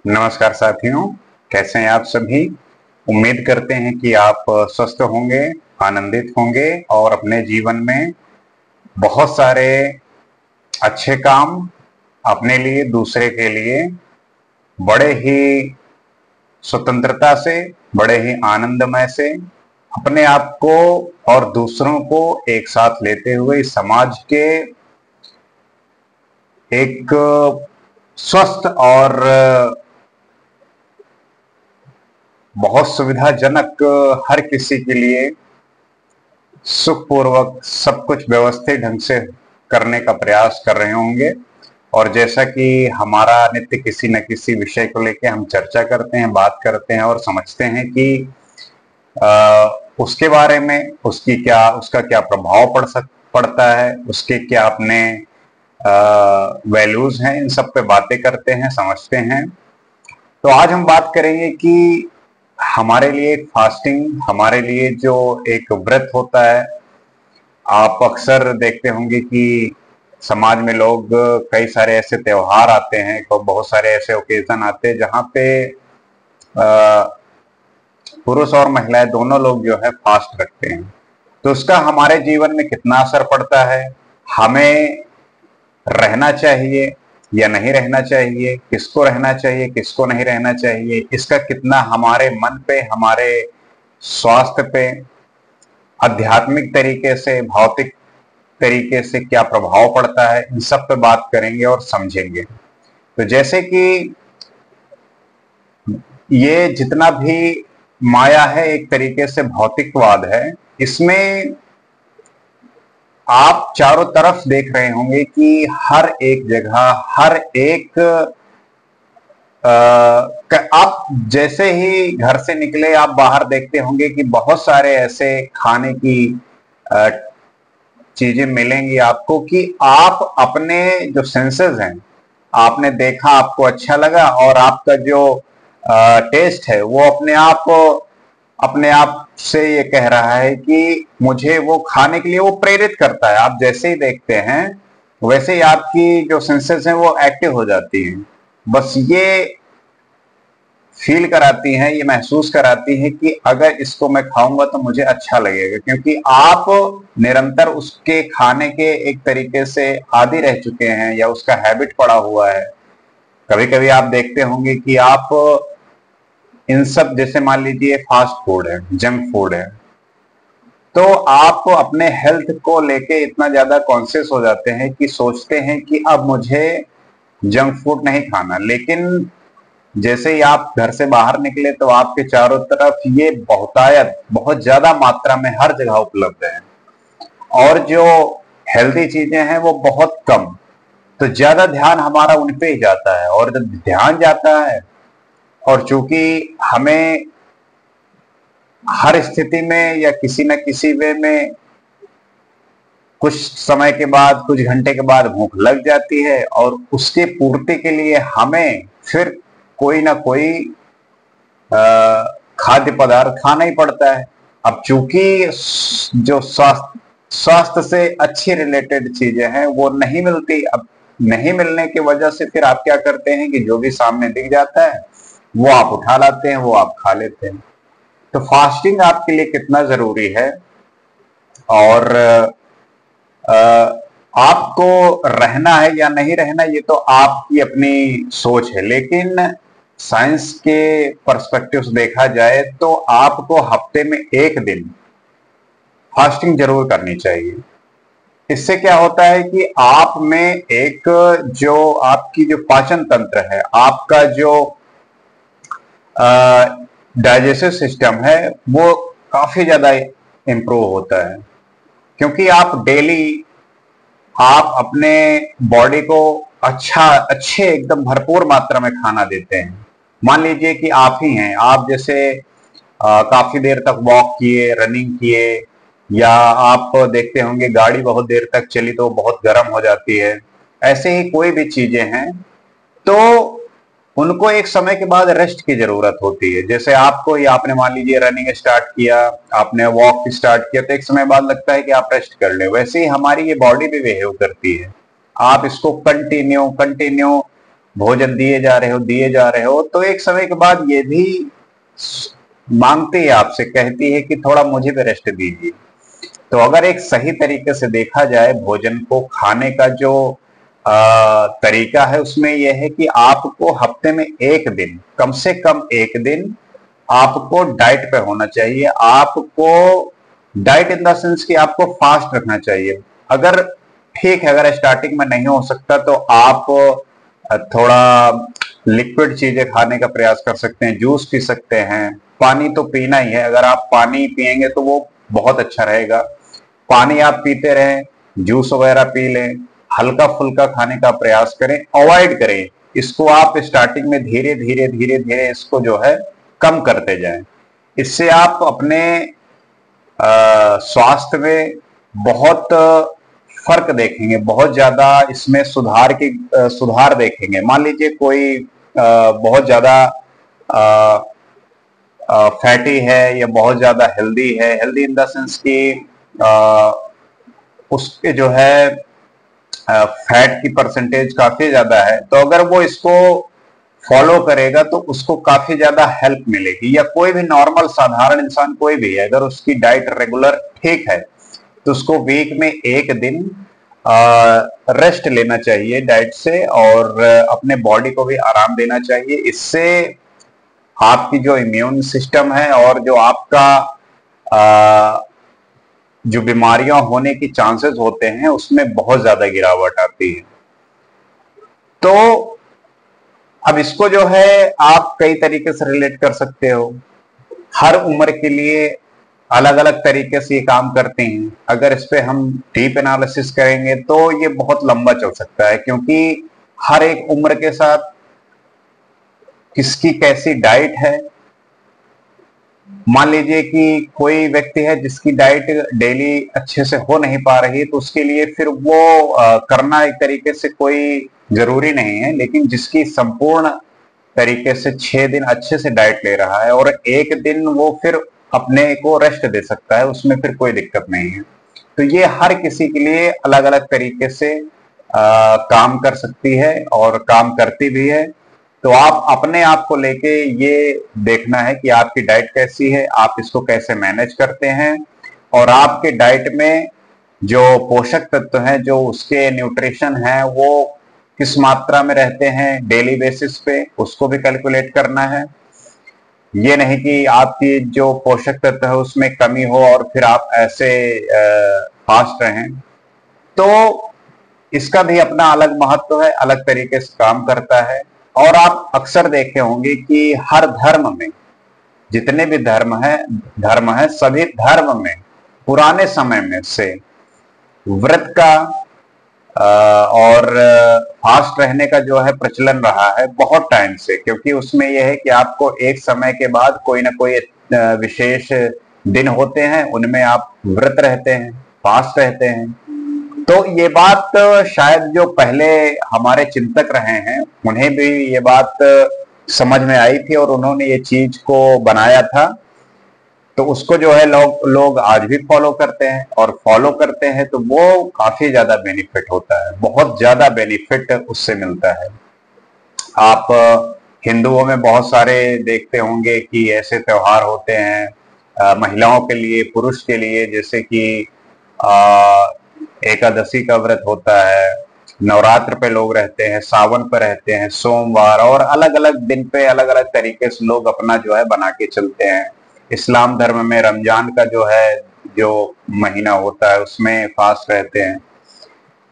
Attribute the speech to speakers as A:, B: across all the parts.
A: नमस्कार साथियों, कैसे हैं आप सभी। उम्मीद करते हैं कि आप स्वस्थ होंगे, आनंदित होंगे और अपने जीवन में बहुत सारे अच्छे काम अपने लिए, दूसरे के लिए बड़े ही स्वतंत्रता से, बड़े ही आनंदमय से अपने आप को और दूसरों को एक साथ लेते हुए इस समाज के एक स्वस्थ और बहुत सुविधाजनक, हर किसी के लिए सुखपूर्वक सब कुछ व्यवस्थित ढंग से करने का प्रयास कर रहे होंगे। और जैसा कि हमारा नित्य किसी न किसी विषय को लेकर हम चर्चा करते हैं, बात करते हैं और समझते हैं कि उसके बारे में उसका क्या प्रभाव पड़ता है, उसके क्या अपने वैल्यूज हैं, इन सब पे बातें करते हैं, समझते हैं। तो आज हम बात करेंगे कि हमारे लिए फास्टिंग, हमारे लिए जो एक व्रत होता है। आप अक्सर देखते होंगे कि समाज में लोग, कई सारे ऐसे त्योहार आते हैं, बहुत सारे ऐसे ओकेजन आते हैं जहां पे पुरुष और महिलाएं दोनों लोग जो है फास्ट रखते हैं। तो उसका हमारे जीवन में कितना असर पड़ता है, हमें रहना चाहिए या नहीं रहना चाहिए, किसको रहना चाहिए, किसको नहीं रहना चाहिए, इसका कितना हमारे मन पे, हमारे स्वास्थ्य पे, आध्यात्मिक तरीके से, भौतिक तरीके से क्या प्रभाव पड़ता है, इन सब पे बात करेंगे और समझेंगे। तो जैसे कि ये जितना भी माया है, एक तरीके से भौतिकवाद है। इसमें आप चारों तरफ देख रहे होंगे कि हर एक जगह, हर एक आप जैसे ही घर से निकले, आप बाहर देखते होंगे कि बहुत सारे ऐसे खाने की चीजें मिलेंगी आपको कि आप अपने जो सेंसेस हैं, आपने देखा, आपको अच्छा लगा और आपका जो टेस्ट है वो अपने आप से ये कह रहा है कि मुझे वो खाने के लिए वो प्रेरित करता है। आप जैसे ही देखते हैं वैसे ही आपकी जो सेंसेस हैं वो एक्टिव हो जाती हैं। बस ये फील कराती हैं, ये महसूस कराती हैं कि अगर इसको मैं खाऊंगा तो मुझे अच्छा लगेगा, क्योंकि आप निरंतर उसके खाने के एक तरीके से आदी रह चुके हैं या उसका हैबिट पड़ा हुआ है। कभी कभी आप देखते होंगे कि आप इन सब, जैसे मान लीजिए फास्ट फूड है, जंक फूड है, तो आप अपने हेल्थ को लेके इतना ज्यादा कॉन्शियस हो जाते हैं कि सोचते हैं कि अब मुझे जंक फूड नहीं खाना। लेकिन जैसे ही आप घर से बाहर निकले तो आपके चारों तरफ ये बहुतायत, बहुत ज्यादा मात्रा में हर जगह उपलब्ध है, और जो हेल्दी चीजें हैं वो बहुत कम। तो ज्यादा ध्यान हमारा उन पे ही जाता है, और जब ध्यान जाता है, और चूंकि हमें हर स्थिति में या किसी न किसी वे में कुछ समय के बाद, कुछ घंटे के बाद भूख लग जाती है, और उसके पूर्ति के लिए हमें फिर कोई ना कोई खाद्य पदार्थ खाना ही पड़ता है। अब चूंकि जो स्वास्थ्य से अच्छी रिलेटेड चीजें हैं वो नहीं मिलती, अब नहीं मिलने की वजह से फिर आप क्या करते हैं कि जो भी सामने दिख जाता है वो आप उठा लाते हैं, वो आप खा लेते हैं। तो फास्टिंग आपके लिए कितना जरूरी है, और आपको रहना है या नहीं रहना, ये तो आपकी अपनी सोच है। लेकिन साइंस के पर्सपेक्टिव से देखा जाए तो आपको हफ्ते में एक दिन फास्टिंग जरूर करनी चाहिए। इससे क्या होता है कि आप में एक, जो आपकी जो पाचन तंत्र है, आपका जो डाइजेस्टिव सिस्टम है, वो काफी ज्यादा इंप्रूव होता है, क्योंकि आप डेली आप अपने बॉडी को अच्छे एकदम भरपूर मात्रा में खाना देते हैं। मान लीजिए कि आप ही हैं, आप जैसे काफी देर तक वॉक किए, रनिंग किए, या आप देखते होंगे गाड़ी बहुत देर तक चली तो बहुत गर्म हो जाती है। ऐसे ही कोई भी चीजें हैं तो उनको एक समय के बाद रेस्ट की जरूरत होती है। जैसे आपको, या आपने मान लीजिए रनिंग स्टार्ट किया, आपने वॉक स्टार्ट किया, तो एक समय बाद लगता है कि आप रेस्ट कर ले। वैसे ही हमारी ये बॉडी भी बिहेव करती है। आप इसको कंटिन्यू कंटिन्यू भोजन दिए जा रहे हो, तो एक समय के बाद ये भी मांगती है आपसे, कहती है कि थोड़ा मुझे भी रेस्ट दीजिए। तो अगर एक सही तरीके से देखा जाए भोजन को खाने का जो तरीका है, उसमें यह है कि आपको हफ्ते में एक दिन, कम से कम एक दिन आपको डाइट पे होना चाहिए। आपको डाइट इन द सेंस कि आपको फास्ट रखना चाहिए। अगर ठीक है, अगर स्टार्टिंग में नहीं हो सकता तो आप थोड़ा लिक्विड चीजें खाने का प्रयास कर सकते हैं, जूस पी सकते हैं। पानी तो पीना ही है, अगर आप पानी पिएंगे तो वो बहुत अच्छा रहेगा। पानी आप पीते रहें, जूस वगैरह पी लें, हल्का फुल्का खाने का प्रयास करें, अवॉइड करें इसको। आप स्टार्टिंग में धीरे धीरे धीरे धीरे इसको जो है कम करते जाएं। इससे आप अपने स्वास्थ्य में बहुत फर्क देखेंगे, बहुत ज्यादा इसमें सुधार देखेंगे। मान लीजिए कोई बहुत ज्यादा फैटी है या बहुत ज्यादा हेल्दी है, हेल्दी इन द सेंस कि उसके जो है फैट की परसेंटेज काफी ज्यादा है, तो अगर वो इसको फॉलो करेगा तो उसको काफी ज्यादा हेल्प मिलेगी। या कोई भी नॉर्मल साधारण इंसान कोई भी है, अगर उसकी डाइट रेगुलर ठीक है तो उसको वीक में एक दिन रेस्ट लेना चाहिए डाइट से, और अपने बॉडी को भी आराम देना चाहिए। इससे आपकी जो इम्यून सिस्टम है और जो आपका जो बीमारियां होने की चांसेस होते हैं उसमें बहुत ज्यादा गिरावट आती है। तो अब इसको जो है आप कई तरीके से रिलेट कर सकते हो। हर उम्र के लिए अलग अलग तरीके से ये काम करते हैं। अगर इस पे हम डीप एनालिसिस करेंगे तो ये बहुत लंबा चल सकता है, क्योंकि हर एक उम्र के साथ किसकी कैसी डाइट है। मान लीजिए कि कोई व्यक्ति है जिसकी डाइट डेली अच्छे से हो नहीं पा रही, तो उसके लिए फिर वो करना एक तरीके से कोई जरूरी नहीं है। लेकिन जिसकी संपूर्ण तरीके से 6 दिन अच्छे से डाइट ले रहा है और एक दिन वो फिर अपने को रेस्ट दे सकता है, उसमें फिर कोई दिक्कत नहीं है। तो ये हर किसी के लिए अलग अलग तरीके से काम कर सकती है और काम करती भी है। तो आप अपने आप को लेके ये देखना है कि आपकी डाइट कैसी है, आप इसको कैसे मैनेज करते हैं, और आपके डाइट में जो पोषक तत्व हैं, जो उसके न्यूट्रिशन हैं, वो किस मात्रा में रहते हैं डेली बेसिस पे, उसको भी कैलकुलेट करना है। ये नहीं कि आपकी जो पोषक तत्व है उसमें कमी हो और फिर आप ऐसे फास्ट रहें। तो इसका भी अपना अलग महत्व है, अलग तरीके से काम करता है। और आप अक्सर देखे होंगे कि हर धर्म में, जितने भी धर्म है सभी धर्म में पुराने समय में से व्रत का और फास्ट रहने का जो है प्रचलन रहा है बहुत टाइम से। क्योंकि उसमें यह है कि आपको एक समय के बाद कोई ना कोई विशेष दिन होते हैं, उनमें आप व्रत रहते हैं, फास्ट रहते हैं। तो ये बात शायद जो पहले हमारे चिंतक रहे हैं उन्हें भी ये बात समझ में आई थी और उन्होंने ये चीज को बनाया था। तो उसको जो है लोग आज भी फॉलो करते हैं, और फॉलो करते हैं तो वो काफी ज्यादा बेनिफिट होता है, बहुत ज्यादा बेनिफिट उससे मिलता है। आप हिंदुओं में बहुत सारे देखते होंगे कि ऐसे त्योहार होते हैं महिलाओं के लिए, पुरुष के लिए, जैसे कि एकादशी का व्रत होता है, नवरात्र पे लोग रहते हैं, सावन पे रहते हैं, सोमवार, और अलग अलग दिन पे अलग अलग तरीके से लोग अपना जो है बना के चलते हैं। इस्लाम धर्म में रमजान का जो है जो महीना होता है उसमें फास्ट रहते हैं।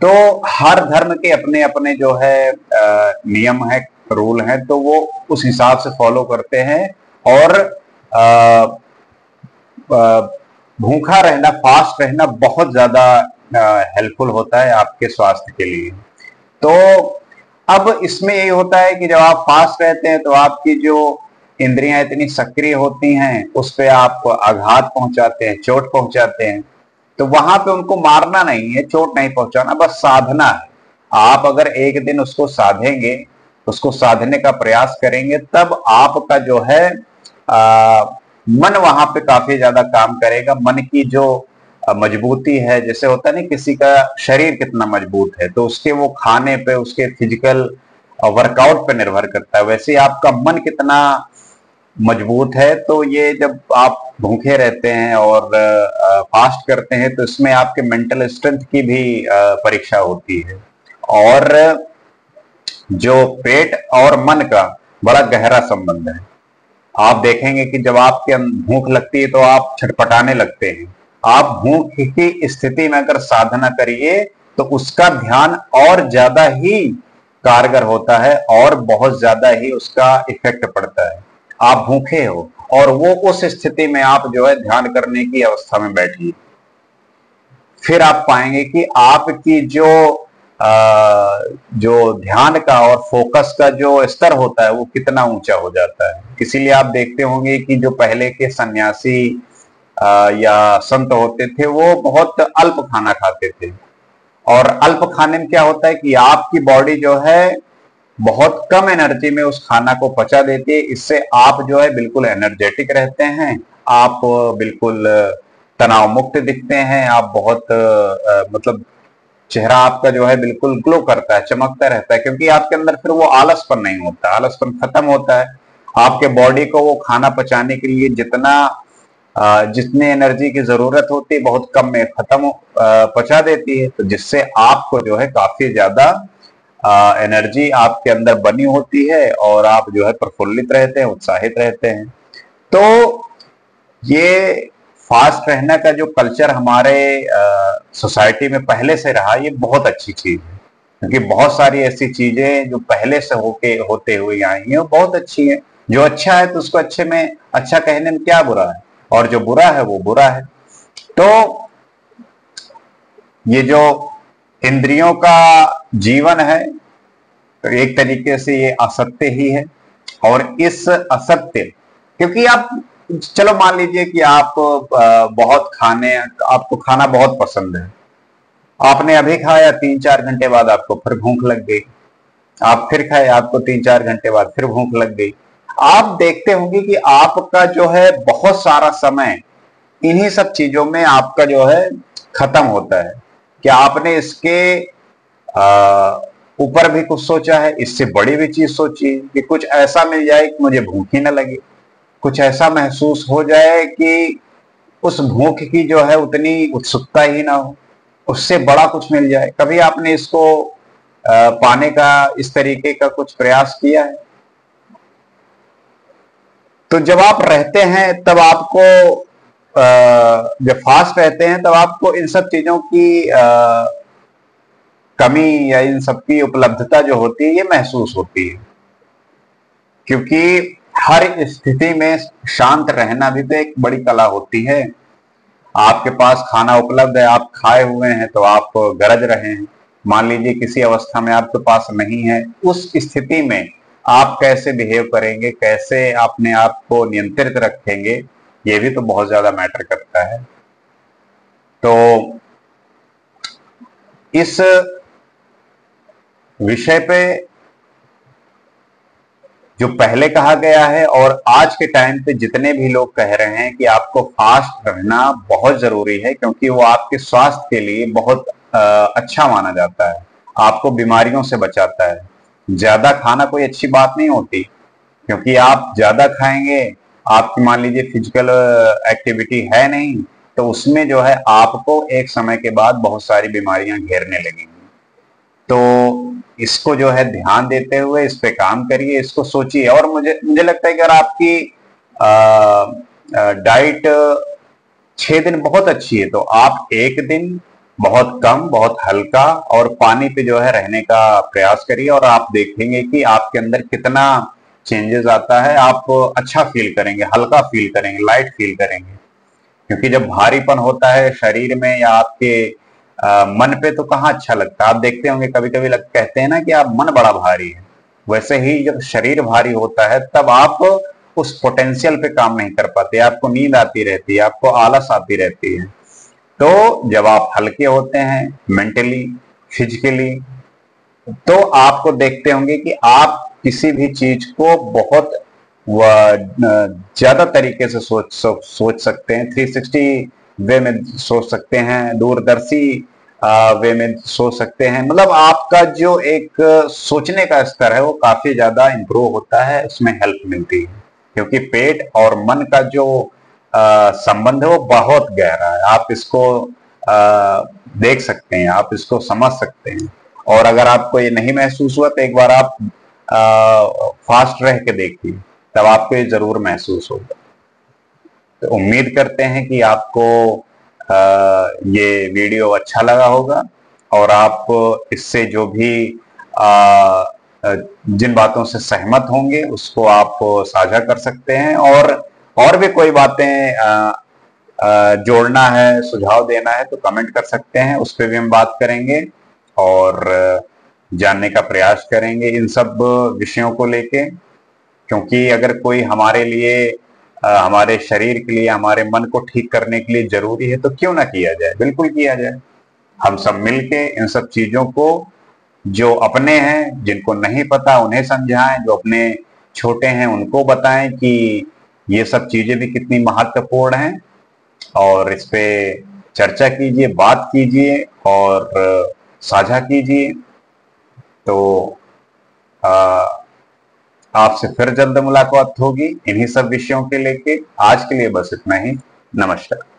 A: तो हर धर्म के अपने अपने जो है नियम है, रूल हैं, तो वो उस हिसाब से फॉलो करते हैं। और भूखा रहना, फास्ट रहना बहुत ज्यादा हेल्पफुल होता है आपके स्वास्थ्य के लिए। तो अब इसमें यही होता है कि जब आप फास्ट रहते हैं तो आपकी जो इंद्रियां इतनी सक्रिय होती हैं, उस पर आप आघात पहुंचाते हैं, चोट पहुंचाते हैं। तो वहां पे उनको मारना नहीं है, चोट नहीं पहुंचाना, बस साधना है। आप अगर एक दिन उसको साधेंगे, उसको साधने का प्रयास करेंगे, तब आपका जो है मन वहां पे काफी ज्यादा काम करेगा। मन की जो मजबूती है, जैसे होता है ना किसी का शरीर कितना मजबूत है, तो उसके वो खाने पे, उसके फिजिकल वर्कआउट पे निर्भर करता है। वैसे ही आपका मन कितना मजबूत है, तो ये जब आप भूखे रहते हैं और फास्ट करते हैं तो इसमें आपके मेंटल स्ट्रेंथ की भी परीक्षा होती है। और जो पेट और मन का बड़ा गहरा संबंध है। आप देखेंगे कि जब आपके भूख लगती है तो आप छटपटाने लगते हैं। आप भूख की स्थिति में अगर साधना करिए तो उसका ध्यान और ज्यादा ही कारगर होता है और बहुत ज्यादा ही उसका इफेक्ट पड़ता है। आप भूखे हो और वो उस स्थिति में आप जो है ध्यान करने की अवस्था में बैठिए, फिर आप पाएंगे कि आपकी जो ध्यान का और फोकस का जो स्तर होता है वो कितना ऊंचा हो जाता है। इसीलिए आप देखते होंगे कि जो पहले के सन्यासी या संत होते थे वो बहुत अल्प खाना खाते थे। और अल्प खाने में क्या होता है कि आपकी बॉडी जो है बहुत कम एनर्जी में उस खाना को पचा देती है। इससे आप जो है बिल्कुल एनर्जेटिक रहते हैं, आप बिल्कुल तनाव मुक्त दिखते हैं, आप बहुत मतलब चेहरा आपका जो है बिल्कुल ग्लो करता है, चमकता रहता है, क्योंकि आपके अंदर फिर वो आलसपन नहीं होता, आलसपन खत्म होता है। आपके बॉडी को वो खाना पचाने के लिए जितनी एनर्जी की जरूरत होती है बहुत कम में खत्म पचा देती है, तो जिससे आपको जो है काफी ज्यादा एनर्जी आपके अंदर बनी होती है और आप जो है प्रफुल्लित रहते हैं, उत्साहित रहते हैं। तो ये फास्ट रहने का जो कल्चर हमारे सोसाइटी में पहले से रहा, ये बहुत अच्छी चीज है, क्योंकि बहुत सारी ऐसी चीजें जो पहले से होते हुए आई हैं वो बहुत अच्छी है। जो अच्छा है तो उसको अच्छे में अच्छा कहने में क्या बुरा है, और जो बुरा है वो बुरा है। तो ये जो इंद्रियों का जीवन है तो एक तरीके से ये असत्य ही है। और इस असत्य, क्योंकि आप चलो मान लीजिए कि आप आपको खाना बहुत पसंद है, आपने अभी खाया, 3-4 घंटे बाद आपको फिर भूख लग गई, आप फिर खाए, आपको 3-4 घंटे बाद फिर भूख लग गई। आप देखते होंगे कि आपका जो है बहुत सारा समय इन्हीं सब चीजों में आपका जो है खत्म होता है। क्या आपने इसके ऊपर भी कुछ सोचा है? इससे बड़ी भी चीज सोचिए कि कुछ ऐसा मिल जाए कि मुझे भूख ही ना लगे, कुछ ऐसा महसूस हो जाए कि उस भूख की जो है उतनी उत्सुकता ही ना हो, उससे बड़ा कुछ मिल जाए। कभी आपने इसको पाने का इस तरीके का कुछ प्रयास किया है? तो जब आप रहते हैं तब आपको जब फास्ट रहते हैं तब आपको इन सब चीजों की कमी या इन सब की उपलब्धता जो होती है ये महसूस होती है, क्योंकि हर स्थिति में शांत रहना भी तो एक बड़ी कला होती है। आपके पास खाना उपलब्ध है, आप खाए हुए हैं तो आप गरज रहे हैं। मान लीजिए किसी अवस्था में आपके पास नहीं है, उस स्थिति में आप कैसे बिहेव करेंगे, कैसे अपने आप को नियंत्रित रखेंगे, ये भी तो बहुत ज्यादा मैटर करता है। तो इस विषय पे जो पहले कहा गया है और आज के टाइम पे जितने भी लोग कह रहे हैं कि आपको फास्ट रहना बहुत जरूरी है, क्योंकि वो आपके स्वास्थ्य के लिए बहुत अच्छा माना जाता है, आपको बीमारियों से बचाता है। ज्यादा खाना कोई अच्छी बात नहीं होती, क्योंकि आप ज्यादा खाएंगे, आपकी मान लीजिए फिजिकल एक्टिविटी है नहीं, तो उसमें जो है आपको एक समय के बाद बहुत सारी बीमारियां घेरने लगेंगी। तो इसको जो है ध्यान देते हुए इस पे काम करिए, इसको सोचिए। और मुझे लगता है कि अगर आपकी डाइट 6 दिन बहुत अच्छी है तो आप एक दिन बहुत कम, बहुत हल्का और पानी पे जो है रहने का प्रयास करिए, और आप देखेंगे कि आपके अंदर कितना चेंजेस आता है। आप अच्छा फील करेंगे, हल्का फील करेंगे, लाइट फील करेंगे। क्योंकि जब भारीपन होता है शरीर में या आपके मन पे तो कहाँ अच्छा लगता है। आप देखते होंगे कभी कभी कहते हैं ना कि आप मन बड़ा भारी है, वैसे ही जब शरीर भारी होता है तब आप उस पोटेंशियल पे काम नहीं कर पाते, आपको नींद आती रहती है, आपको आलस आती रहती है। तो जब आप हल्के होते हैं मेंटली, फिजिकली, तो आपको देखते होंगे कि आप किसी भी चीज को बहुत ज्यादा तरीके से सोच सकते हैं, 360 वे में सोच सकते हैं, दूरदर्शी वे में सोच सकते हैं। मतलब आपका जो एक सोचने का स्तर है वो काफी ज्यादा इंप्रूव होता है, उसमें हेल्प मिलती है। क्योंकि पेट और मन का जो संबंध है वो बहुत गहरा है। आप इसको देख सकते हैं, आप इसको समझ सकते हैं। और अगर आपको ये नहीं महसूस हुआ तो एक बार आप फास्ट रह के देखिए, तब आपको ये जरूर महसूस होगा। तो उम्मीद करते हैं कि आपको ये वीडियो अच्छा लगा होगा और आप इससे जो भी जिन बातों से सहमत होंगे उसको आप साझा कर सकते हैं। और भी कोई बातें जोड़ना है, सुझाव देना है तो कमेंट कर सकते हैं, उस पर भी हम बात करेंगे और जानने का प्रयास करेंगे इन सब विषयों को लेके। क्योंकि अगर कोई हमारे लिए हमारे शरीर के लिए, हमारे मन को ठीक करने के लिए जरूरी है तो क्यों ना किया जाए, बिल्कुल किया जाए। हम सब मिलके इन सब चीजों को, जो अपने हैं जिनको नहीं पता उन्हें समझाएं, जो अपने छोटे हैं उनको बताएं कि ये सब चीजें भी कितनी महत्वपूर्ण हैं। और इस पे चर्चा कीजिए, बात कीजिए और साझा कीजिए। तो आपसे फिर जल्द मुलाकात होगी इन्हीं सब विषयों के लेके। आज के लिए बस इतना ही। नमस्कार।